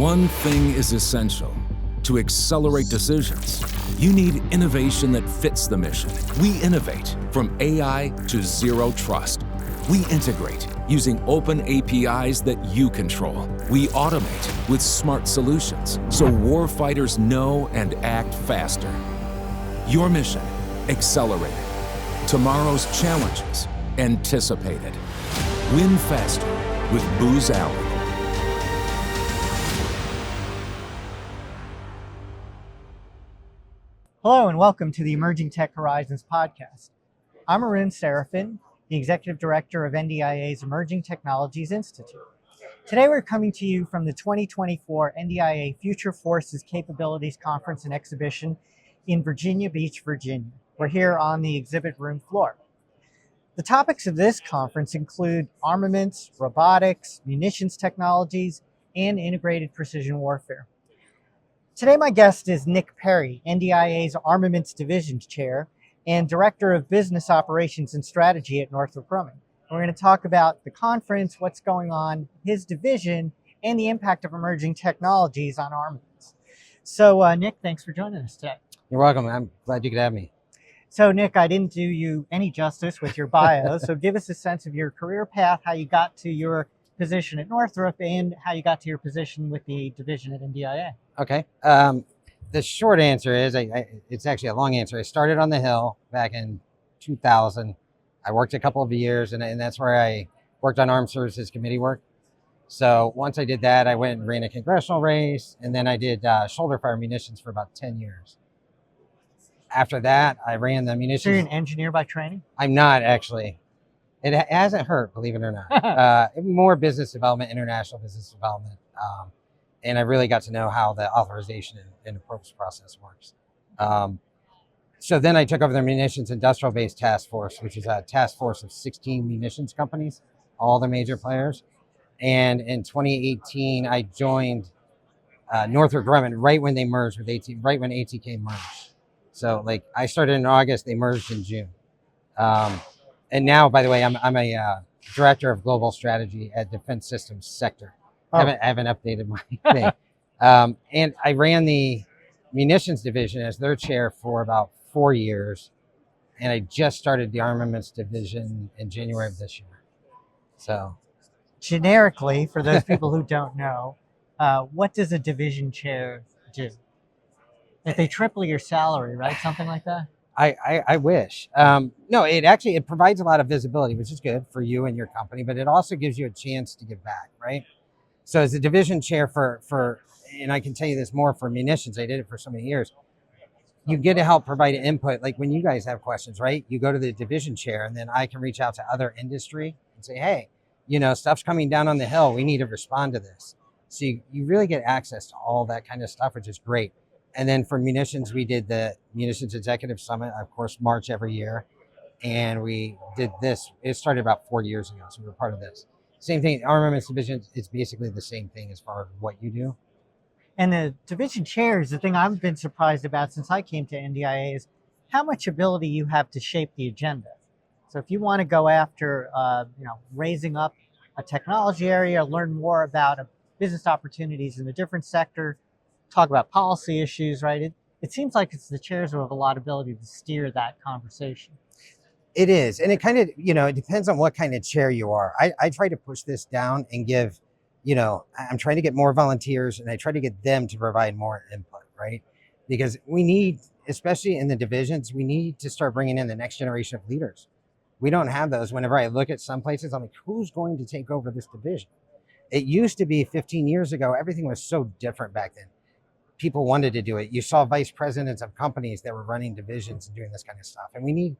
One thing is essential. To accelerate decisions, you need innovation that fits the mission. We innovate from AI to zero trust. We integrate using open APIs that you control. We automate with smart solutions so warfighters know and act faster. Your mission, accelerated. Tomorrow's challenges, anticipated. Win faster with Booz Allen. Hello and welcome to the Emerging Tech Horizons podcast. I'm Arun Serafin, the Executive Director of NDIA's Emerging Technologies Institute. Today we're coming to you from the 2024 NDIA Future Forces Capabilities Conference and Exhibition in Virginia Beach, Virginia. We're here on the exhibit room floor. The topics of this conference include armaments, robotics, munitions technologies, and integrated precision warfare. Today, my guest is Nick Perry, NDIA's Armaments Division Chair and Director of Business Operations and Strategy at Northrop Grumman. We're going to talk about the conference, what's going on, his division, and the impact of emerging technologies on armaments. So, Nick, thanks for joining us today. You're welcome. I'm glad you could have me. So, Nick, I didn't do you any justice with your bio, so give us a sense of your career path, how you got to your position at Northrop, and how you got to your position with the division at NDIA. Okay. The short answer is, it's actually a long answer. I started on the Hill back in 2000. I worked a couple of years, and that's where I worked on Armed Services Committee work. So once I did that, I went and ran a congressional race, and then I did shoulder fire munitions for about 10 years. After that, I ran the munitions. So you're an engineer by training? I'm not, actually. It hasn't hurt, believe it or not. More business development, international business development. And I really got to know how the authorization and approval process works. So then I took over the Munitions Industrial Base Task Force, which is a task force of 16 munitions companies, all the major players. And in 2018, I joined Northrop Grumman right when they merged with AT, right when ATK merged. So like I started in August, they merged in June. And now, by the way, I'm a director of global strategy at Defense Systems Sector. Oh. I haven't updated my thing. And I ran the munitions division as their chair for about 4 years. And I just started the armaments division in January of this year. So generically, for those people who don't know, what does a division chair do? If they triple your salary, right? Something like that? I wish. No, it provides a lot of visibility, which is good for you and your company, but it also gives you a chance to give back, right? So as a division chair for and I can tell you this more for munitions, I did it for so many years, you get to help provide input. Like when you guys have questions, right? You go to the division chair and then I can reach out to other industry and say, hey, stuff's coming down on the Hill. We need to respond to this. So you really get access to all that kind of stuff, which is great. And then for munitions, we did the Munitions Executive Summit, of course, March every year. And we did this. It started about 4 years ago, so we were part of this. Same thing, Armaments Division, it's basically the same thing as far as what you do. And the division chair is the thing I've been surprised about since I came to NDIA is how much ability you have to shape the agenda. So if you want to go after, raising up a technology area, learn more about business opportunities in a different sector, talk about policy issues, right? It seems like it's the chairs who have a lot of ability to steer that conversation. It is. And it kind of, it depends on what kind of chair you are. I try to push this down and give, I'm trying to get more volunteers and I try to get them to provide more input, right? Because we need, especially in the divisions, we need to start bringing in the next generation of leaders. We don't have those. Whenever I look at some places, I'm like, who's going to take over this division? It used to be 15 years ago, everything was so different back then. People wanted to do it. You saw vice presidents of companies that were running divisions and doing this kind of stuff. And we need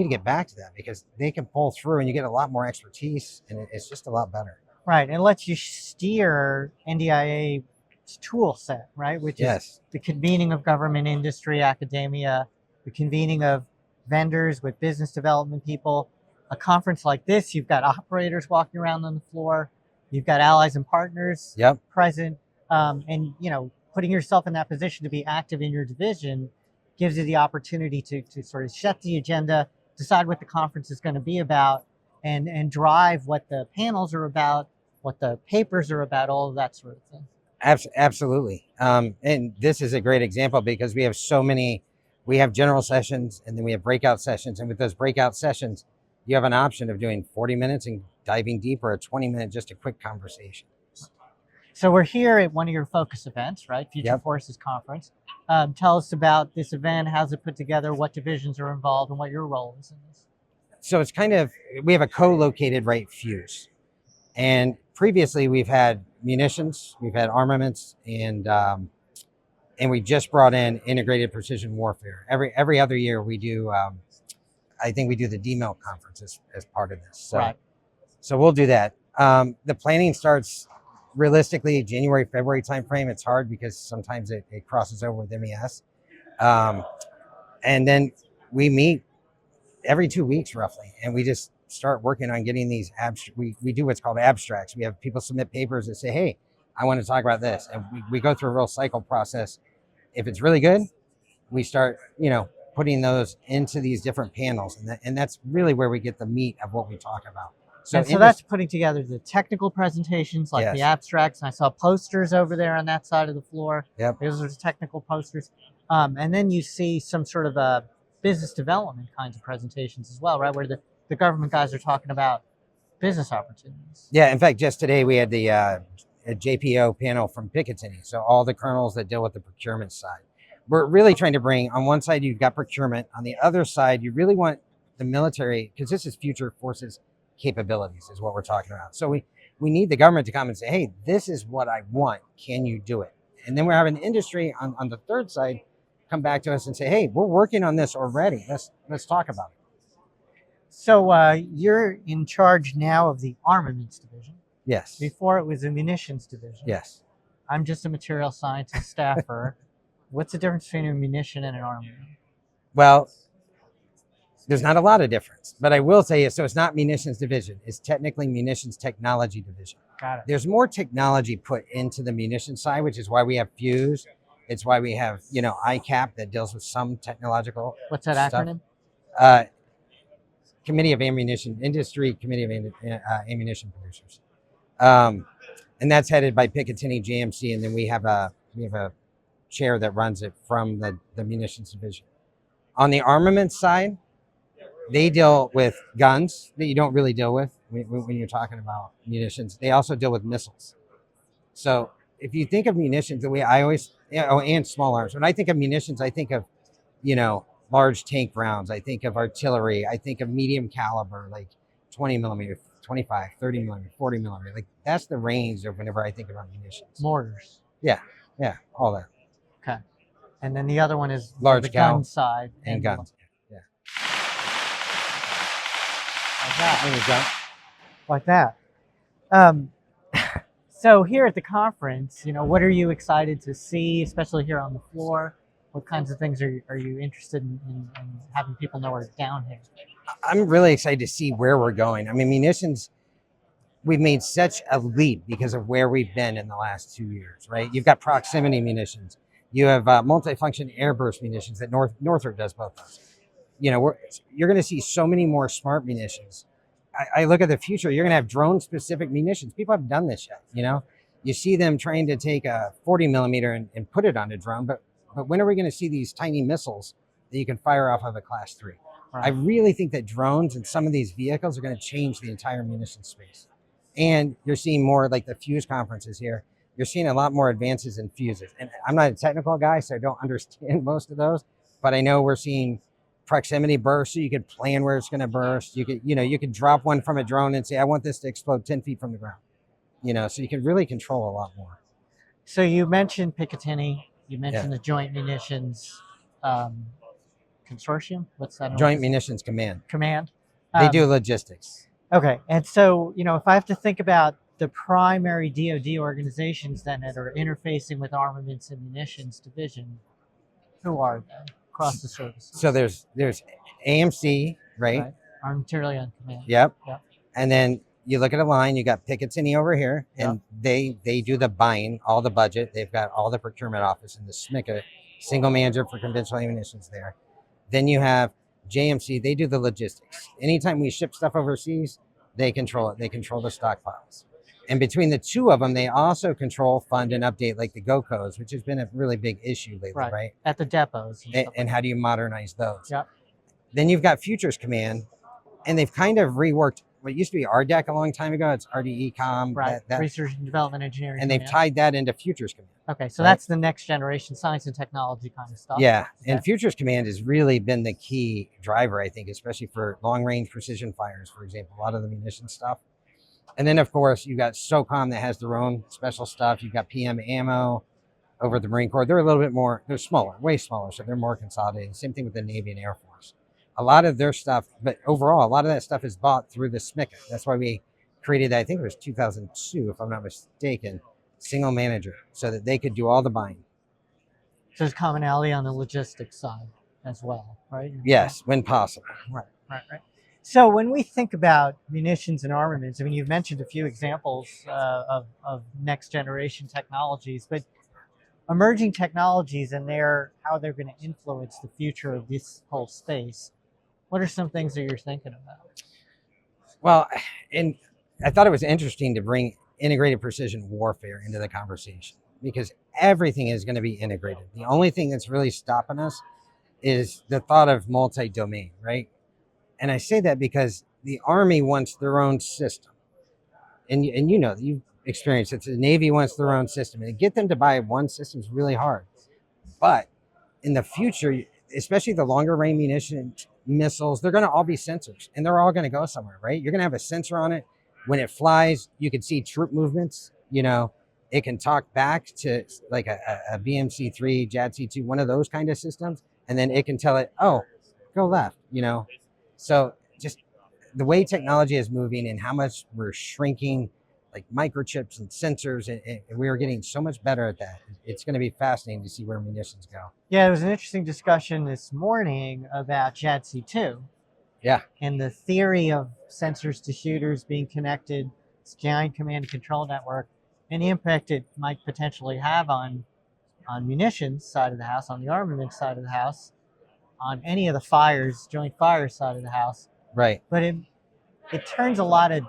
to get back to that because they can pull through and you get a lot more expertise and it's just a lot better. Right. And it lets you steer NDIA's tool set, right? Which is the convening of government, industry, academia, the convening of vendors with business development people. A conference like this, you've got operators walking around on the floor. You've got allies and partners present. And, putting yourself in that position to be active in your division gives you the opportunity to sort of set the agenda, decide what the conference is going to be about, and drive what the panels are about, what the papers are about, all of that sort of thing. Absolutely. And this is a great example because we have so many, we have general sessions and then we have breakout sessions. And with those breakout sessions, you have an option of doing 40 minutes and diving deeper, a 20-minute, just a quick conversation. So we're here at one of your focus events, right? Future Yep. Forces Conference. Tell us about this event. How's it put together? What divisions are involved and what your role is in this? So it's kind of, we have a co-located right fuse. And previously we've had munitions, we've had armaments, and we just brought in integrated precision warfare. Every other year we do, I think we do the DMEL conference as part of this. So, Right. So we'll do that. The planning starts realistically January, February timeframe. It's hard because sometimes it crosses over with MES. And then we meet every 2 weeks roughly, and we just start working on getting these we do what's called abstracts. We have people submit papers that say, hey, I want to talk about this. And we go through a real cycle process. If it's really good, we start, putting those into these different panels. And that's really where we get the meat of what we talk about. So that's putting together the technical presentations, like Yes. the abstracts. And I saw posters over there on that side of the floor. Yep. Those are the technical posters. And then you see some sort of business development kinds of presentations as well, right? Where the government guys are talking about business opportunities. Yeah, in fact, just today we had the a JPO panel from Picatinny. So all the colonels that deal with the procurement side. We're really trying to bring, on one side, you've got procurement. On the other side, you really want the military, because this is future forces capabilities is what we're talking about. So we need the government to come and say, hey, this is what I want. Can you do it? And then we're having industry on the third side come back to us and say, hey, we're working on this already. Let's talk about it. So you're in charge now of the armaments division. Yes. Before it was the munitions division. Yes. I'm just a material scientist staffer. What's the difference between a munition and an armament? Well, there's not a lot of difference, but I will say so it's not munitions division. It's technically munitions technology division. Got it. There's more technology put into the munitions side, which is why we have Fuse. It's why we have, ICAP that deals with some technological. What's that stuff. acronym? Committee of Ammunition Industry, Committee of Ammunition Producers. And that's headed by Picatinny JMC. And then we have a chair that runs it from the munitions division. On the armament side, they deal with guns that you don't really deal with when you're talking about munitions. They also deal with missiles. So if you think of munitions, the way I always, and small arms, when I think of munitions, I think of, large tank rounds. I think of artillery. I think of medium caliber, like 20 millimeter, 25, 30 millimeter, 40 millimeter. Like that's the range of whenever I think about munitions. Mortars. Yeah, all that. Okay. And then the other one is Large the cal gun side. and guns. Yeah. Like that. There you go. Like that. So here at the conference, what are you excited to see, especially here on the floor? What kinds of things are you interested in having people know are down here? I'm really excited to see where we're going. I mean, munitions, we've made such a leap because of where we've been in the last 2 years, right? You've got proximity munitions. You have multifunction airburst munitions that Northrop does both those. You're going to see so many more smart munitions. I look at the future, you're going to have drone-specific munitions. People haven't done this yet, You see them trying to take a 40 millimeter and put it on a drone, but when are we going to see these tiny missiles that you can fire off of a Class 3? Right. I really think that drones and some of these vehicles are going to change the entire munitions space. And you're seeing more like the Fuse conferences here. You're seeing a lot more advances in fuses. And I'm not a technical guy, so I don't understand most of those, but I know we're seeing proximity bursts, so you could plan where it's going to burst. You could drop one from a drone and say, I want this to explode 10 feet from the ground. So you can really control a lot more. So you mentioned Picatinny. You mentioned Yeah. the Joint Munitions Consortium. What's that? Joint Munitions Command. Command. They do logistics. Okay. And so, if I have to think about the primary DoD organizations then that are interfacing with Armaments and Munitions Division, who are they across the services? So there's AMC, right? Armed Material Command. Yep. Yep. And then you look at a line, you got Picatinny over here, and they do the buying, all the budget. They've got all the procurement office and the SMCA, single manager for conventional ammunitions there. Then you have JMC, they do the logistics. Anytime we ship stuff overseas, they control it. They control the stockpiles. And between the two of them, they also control, fund, and update like the Go codes, which has been a really big issue lately, right? At the depots. And how do you modernize those? Yep. Then you've got Futures Command, and they've kind of reworked what used to be RDEC a long time ago. It's RDECOM, Right. Research and Development Engineering. And they've tied that into Futures Command. Okay, so that's the next generation science and technology kind of stuff. Yeah, and Futures Command has really been the key driver, I think, especially for long-range precision fires, for example, a lot of the munition stuff. And then, of course, you got SOCOM that has their own special stuff. You've got PM Ammo over at the Marine Corps. They're a little bit more, they're smaller, way smaller, so they're more consolidated. Same thing with the Navy and Air Force. A lot of their stuff, but overall, a lot of that stuff is bought through the SMICA. That's why we created that, I think it was 2002, if I'm not mistaken, single manager, so that they could do all the buying. So there's commonality on the logistics side as well, right? Yes, when possible. Right. So when we think about munitions and armaments, I mean, you've mentioned a few examples of next generation technologies, but emerging technologies and how they're going to influence the future of this whole space. What are some things that you're thinking about? Well, and I thought it was interesting to bring integrated precision warfare into the conversation because everything is going to be integrated. The only thing that's really stopping us is the thought of multi-domain, right? And I say that because the Army wants their own system. And you know, you've experienced it. The Navy wants their own system. And to get them to buy one system is really hard. But in the future, especially the longer range munition missiles, they're going to all be sensors. And they're all going to go somewhere, right? You're going to have a sensor on it. When it flies, you can see troop movements. You know, it can talk back to like a BMC-3, JADC-2, one of those kind of systems. And then it can tell it, oh, go left, you know. So just the way technology is moving and how much we're shrinking like microchips and sensors, and we are getting so much better at that. It's going to be fascinating to see where munitions go. Yeah, it was an interesting discussion this morning about JADC2. Yeah. And the theory of sensors to shooters being connected, this giant command and control network, and the impact it might potentially have on munitions side of the house, on the armament side of the house, on any of the fires, joint fire side of the house. Right. But it turns a lot of,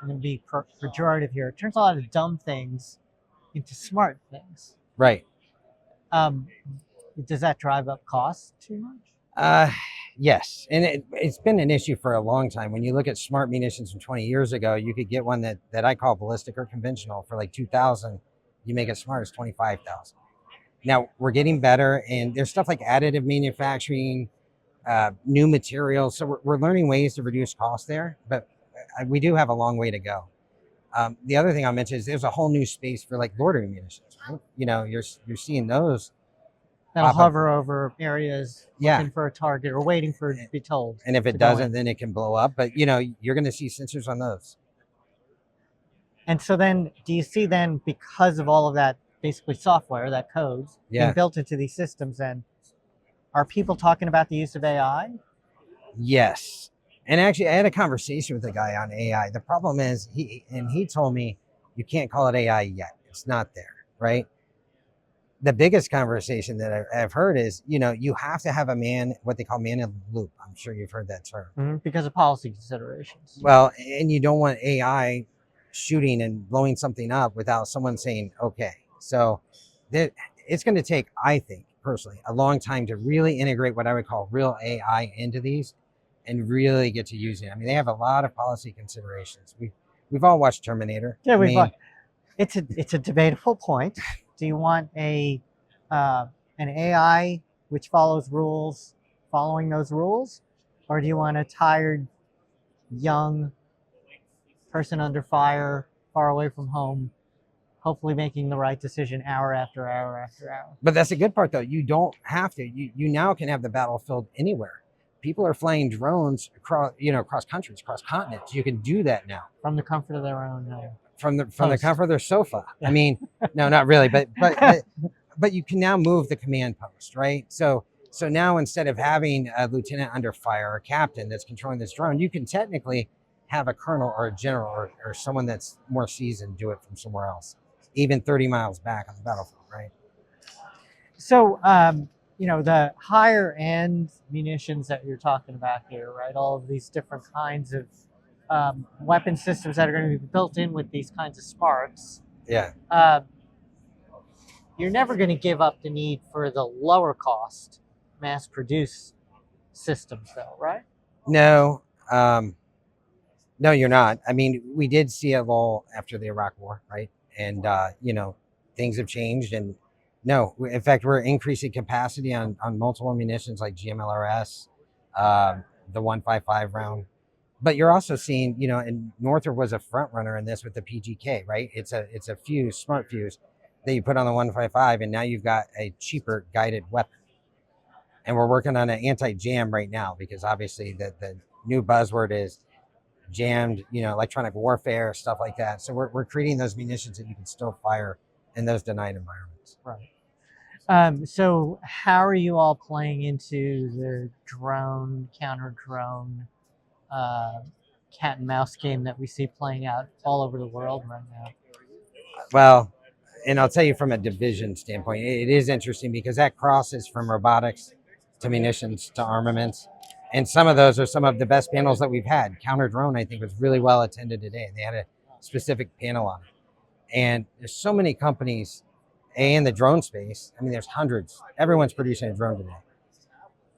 I'm going to be pejorative here, it turns a lot of dumb things into smart things. Right. Does that drive up costs too much? Yes. And it's been an issue for a long time. When you look at smart munitions from 20 years ago, you could get one that I call ballistic or conventional for like 2,000. You make it smart, it's 25,000. Now we're getting better, and there's stuff like additive manufacturing, new materials. So we're learning ways to reduce costs there, but we do have a long way to go. The other thing I'll mention is there's a whole new space for like loitering munitions. Right? You know, you're seeing those. That'll hover over areas looking for a target or waiting for it to be told. And if it doesn't, then it can blow up. But, you know, you're going to see sensors on those. And so then, do you see then, because of all of that, basically software, that codes being built into these systems, then are people talking about the use of AI? Yes. And actually, I had a conversation with a guy on AI. The problem is, he told me, you can't call it AI yet. It's not there, right? The biggest conversation that I've heard is, you know, you have to have what they call man in the loop. I'm sure you've heard that term. Because of policy considerations. Well, and you don't want AI shooting and blowing something up without someone saying, okay. So it's going to take, I think, personally, a long time to really integrate what I would call real AI into these and really get to using it. I mean, they have a lot of policy considerations. We've all watched Terminator. Yeah, it's a debatable point. Do you want an AI which follows rules, following those rules, or do you want a tired, young person under fire, far away from home, hopefully making the right decision hour after hour after hour? But that's the good part, though. You don't have to. You now can have the battlefield anywhere. People are flying drones across countries, across continents. You can do that now from the comfort of their own from the comfort of their sofa. Yeah. I mean, no, not really, but you can now move the command post, right? So now instead of having a lieutenant under fire or a captain that's controlling this drone, you can technically have a colonel or a general or someone that's more seasoned do it from somewhere else, even 30 miles back on the battlefield, right? So, you know, the higher end munitions that you're talking about here, right? All of these different kinds of weapon systems that are going to be built in with these kinds of sparks, Yeah. you're never going to give up the need for the lower cost mass produced systems, though, right? No, no, you're not. I mean, we did see a lull after the Iraq War, right? And things have changed, and no, in fact, we're increasing capacity on multiple munitions like GMLRS, the 155 round. But you're also seeing, and Northrop was a front runner in this with the PGK, right? It's a fuse, smart fuse that you put on the 155, and now you've got a cheaper guided weapon. And we're working on an anti-jam right now because obviously the new buzzword is jammed, electronic warfare, stuff like that. So we're creating those munitions that you can still fire in those denied environments. Right. So how are you all playing into the drone, counter-drone, cat and mouse game that we see playing out all over the world right now? Well, and I'll tell you from a division standpoint, it is interesting because that crosses from robotics to munitions to armaments. And some of those are some of the best panels that we've had. Counter drone, I think, was really well attended today. They had a specific panel on it. And there's so many companies in the drone space. I mean, there's hundreds. Everyone's producing a drone today.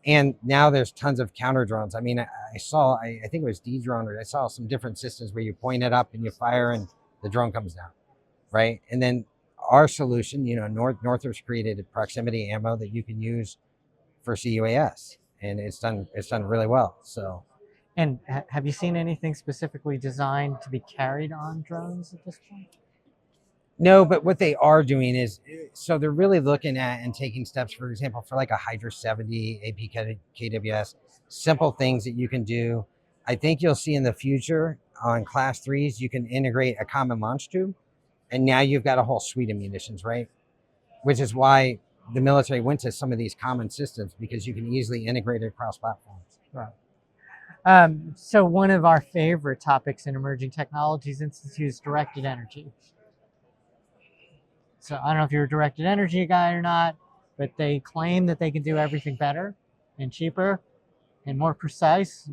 And now there's tons of counter drones. I mean, I saw, I think it was D-Drone, or I saw some different systems where you point it up and you fire and the drone comes down, right? And then our solution, Northrop's created proximity ammo that you can use for CUAS, and it's done really well. So, and have you seen anything specifically designed to be carried on drones at this point? No, but what they are doing is, so they're really looking at and taking steps, for example, for like a Hydra 70 APKWS, simple things that you can do. I think you'll see in the future on class 3s, you can integrate a common launch tube, and now you've got a whole suite of munitions, right? Which is why the military went to some of these common systems, because you can easily integrate it across platforms. Right. So one of our favorite topics in Emerging Technologies Institute is directed energy. So I don't know if you're a directed energy guy or not, but they claim that they can do everything better and cheaper and more precise.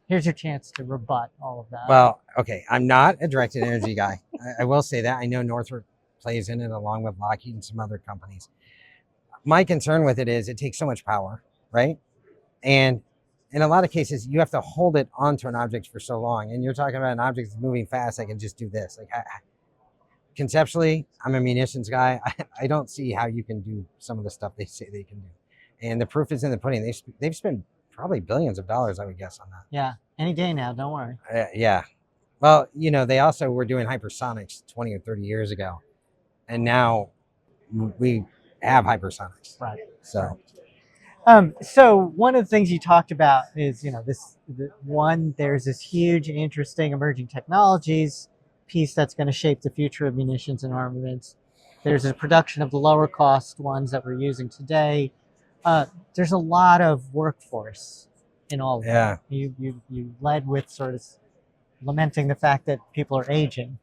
Here's your chance to rebut all of that. Well, okay, I'm not a directed energy guy. I will say that. I know Northrop plays in it along with Lockheed and some other companies. My concern with it is it takes so much power, right? And in a lot of cases, you have to hold it onto an object for so long. And you're talking about an object that's moving fast. I can just do this. Like, conceptually, I'm a munitions guy. I don't see how you can do some of the stuff they say they can do. And the proof is in the pudding. They've spent probably billions of dollars, I would guess, on that. Yeah, any day now, don't worry. Yeah. Well, they also were doing hypersonics 20 or 30 years ago. And now we have hypersonics. Right. So. So one of the things you talked about is, there's this huge, interesting emerging technologies piece that's going to shape the future of munitions and armaments. There's a production of the lower cost ones that we're using today. There's a lot of workforce in all of that. You led with sort of lamenting the fact that people are aging.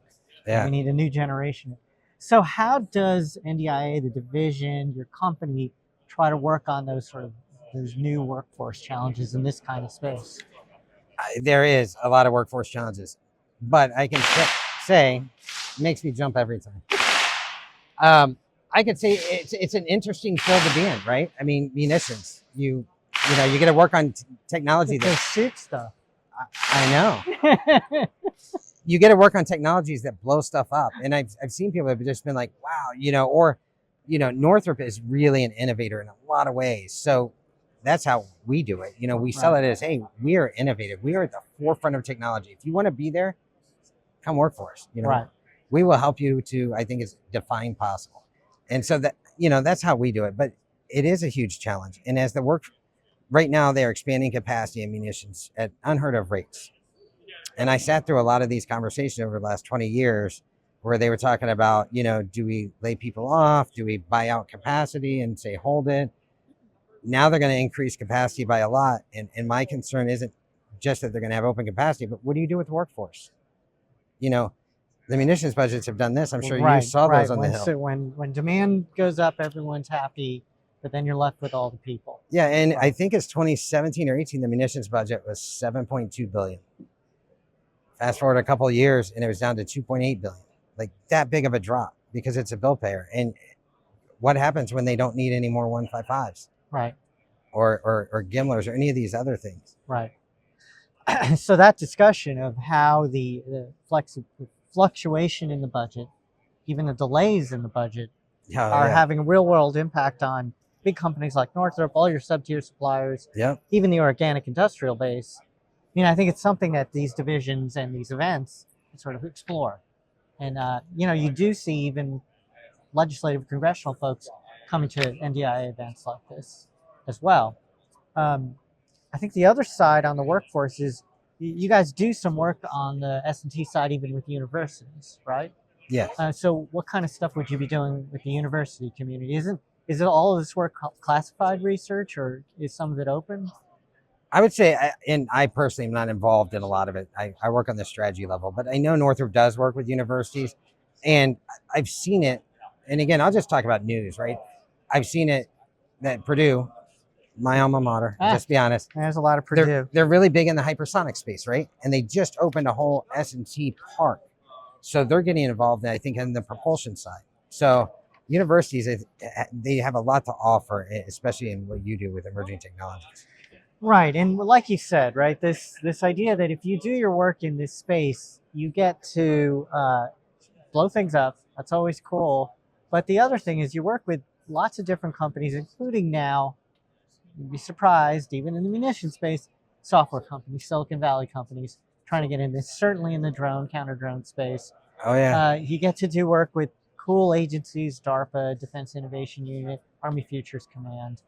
Yeah. We need a new generation. So how does NDIA, the division, your company, try to work on those new workforce challenges in this kind of space? There is a lot of workforce challenges, but I can say, it makes me jump every time. I could say it's an interesting field to be in, right? I mean, munitions. You get to work on technology. That shoot stuff. I know. You get to work on technologies that blow stuff up, and I've seen people that have just been like, wow, Northrop is really an innovator in a lot of ways. So that's how we do it. We sell it as, hey, we are innovative. We are at the forefront of technology. If you want to be there, come work for us. Right. We will help you to, I think, is define possible. And so that, that's how we do it. But it is a huge challenge. And as right now, they're expanding capacity and munitions at unheard of rates. And I sat through a lot of these conversations over the last 20 years where they were talking about, do we lay people off? Do we buy out capacity and say, hold it? Now they're going to increase capacity by a lot. And my concern isn't just that they're going to have open capacity, but what do you do with the workforce? The munitions budgets have done this. I'm sure you saw those on the Hill. So when demand goes up, everyone's happy, but then you're left with all the people. Yeah, and I think it's 2017 or 18, the munitions budget was $7.2 billion Fast forward a couple of years, and it was down to 2.8 billion. Like that big of a drop because it's a bill payer. And what happens when they don't need any more 155s? Right. Or Gimlers or any of these other things. Right. So that discussion of how the fluctuation in the budget, even the delays in the budget, are having a real world impact on big companies like Northrop, all your sub-tier suppliers, even the organic industrial base. I think it's something that these divisions and these events sort of explore. And, you do see even legislative congressional folks coming to NDIA events like this as well. I think the other side on the workforce is you guys do some work on the S&T side, even with universities, right? Yes. So what kind of stuff would you be doing with the university community? Is it all of this work classified research, or is some of it open? I would say, and I personally am not involved in a lot of it. I work on the strategy level, but I know Northrop does work with universities, and I've seen it. And again, I'll just talk about news, right? I've seen it that Purdue, my alma mater, just be honest. There's a lot of Purdue. They're really big in the hypersonic space, right? And they just opened a whole S&T park. So they're getting involved, I think, in the propulsion side. So universities, they have a lot to offer, especially in what you do with emerging technologies. Right. And like you said, right, this idea that if you do your work in this space, you get to blow things up. That's always cool. But the other thing is you work with lots of different companies, including now, you'd be surprised, even in the munitions space, software companies, Silicon Valley companies, trying to get in this, certainly in the counter-drone space. Oh, yeah. You get to do work with cool agencies, DARPA, Defense Innovation Unit, Army Futures Command.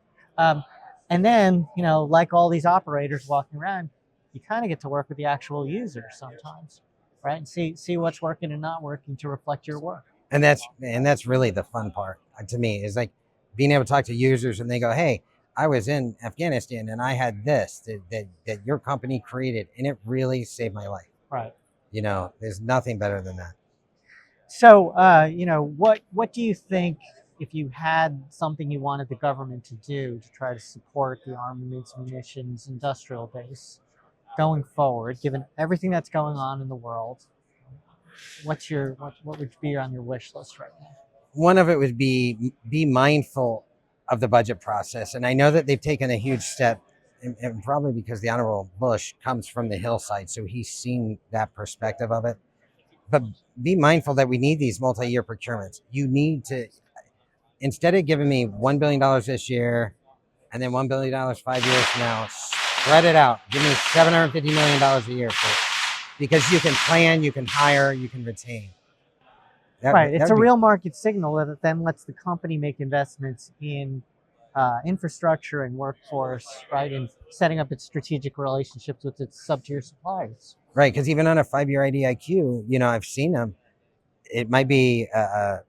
And then, like all these operators walking around, you kind of get to work with the actual user sometimes, right? And see what's working and not working to reflect your work. And that's really the fun part to me, is like being able to talk to users and they go, hey, I was in Afghanistan and I had this that your company created, and it really saved my life. Right. There's nothing better than that. So, what do you think, if you had something you wanted the government to do to try to support the armaments, munitions, industrial base going forward, given everything that's going on in the world, what would be on your wish list right now? One of it would be mindful of the budget process. And I know that they've taken a huge step, and probably because the Honorable Bush comes from the hillside, so he's seen that perspective of it. But be mindful that we need these multi-year procurements. You need to, instead of giving me $1 billion this year and then $1 billion 5 years from now, spread it out. Give me $750 million a year for it. Because you can plan, you can hire, you can retain. Right. It's a real market signal that then lets the company make investments in infrastructure and workforce, right, and setting up its strategic relationships with its sub-tier suppliers. Right, because even on a 5-year IDIQ, I've seen them. It might be,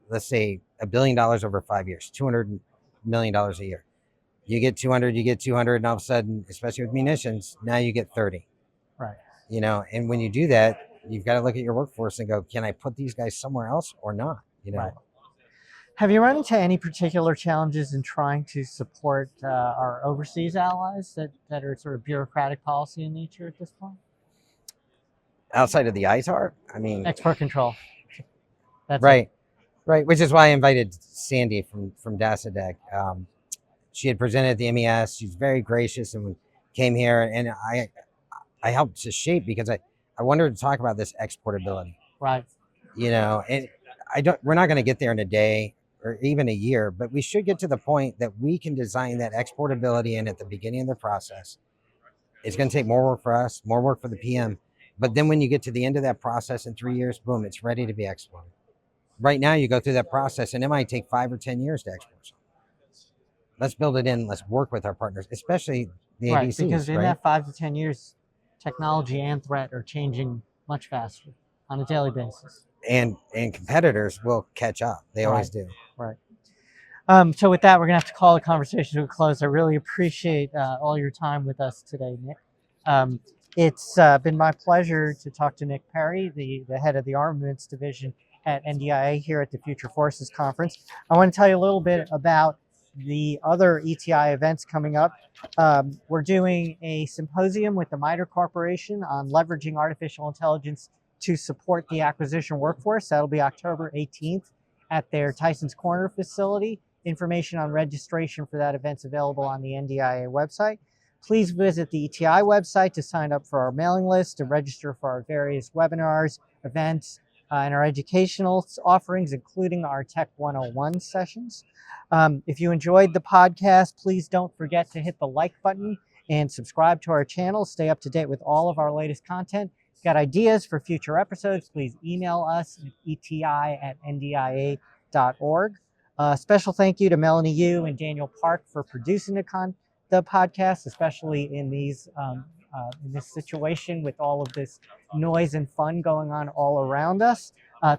let's say, $1 billion over 5 years, $200 million a year. You get 200, and all of a sudden, especially with munitions, now you get 30. Right. And when you do that, you've got to look at your workforce and go, can I put these guys somewhere else or not? Right. Have you run into any particular challenges in trying to support our overseas allies that are sort of bureaucratic policy in nature at this point? Outside of the ITAR? I mean... Export control. That's right. Right, which is why I invited Sandy from DASADEC. She had presented at the MES. She's very gracious and came here, and I helped to shape, because I wanted to talk about this exportability. Right. And we're not going to get there in a day or even a year, but we should get to the point that we can design that exportability in at the beginning of the process. It's going to take more work for us, more work for the PM. But then when you get to the end of that process in 3 years, boom, it's ready to be exported. Right now, you go through that process, and it might take 5 or 10 years to export something. Let's build it in. Let's work with our partners, especially the right, ADCs. Because in that 5 to 10 years, technology and threat are changing much faster on a daily basis. And competitors will catch up. They always do. Right. So with that, we're going to have to call the conversation to a close. I really appreciate all your time with us today, Nick. It's been my pleasure to talk to Nick Perry, the head of the Armaments Division at NDIA here at the Future Forces Conference. I want to tell you a little bit about the other ETI events coming up. We're doing a symposium with the MITRE Corporation on leveraging artificial intelligence to support the acquisition workforce. That'll be October 18th at their Tysons Corner facility. Information on registration for that event's available on the NDIA website. Please visit the ETI website to sign up for our mailing list, to register for our various webinars, events, and our educational offerings, including our Tech 101 sessions. If you enjoyed the podcast, please don't forget to hit the like button and subscribe to our channel. Stay up to date with all of our latest content. Got ideas for future episodes, please email us at eti@ndia.org. Special thank you to Melanie Yu and Daniel Park for producing the podcast, especially in these in this situation with all of this noise and fun going on all around us.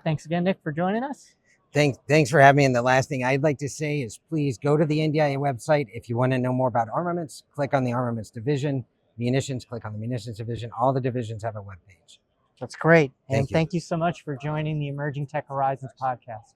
Thanks again, Nick, for joining us. Thanks for having me. And the last thing I'd like to say is please go to the NDIA website. If you want to know more about armaments, click on the armaments division. Munitions, click on the munitions division. All the divisions have a webpage. That's great. And thank you so much for joining the Emerging Tech Horizons podcast.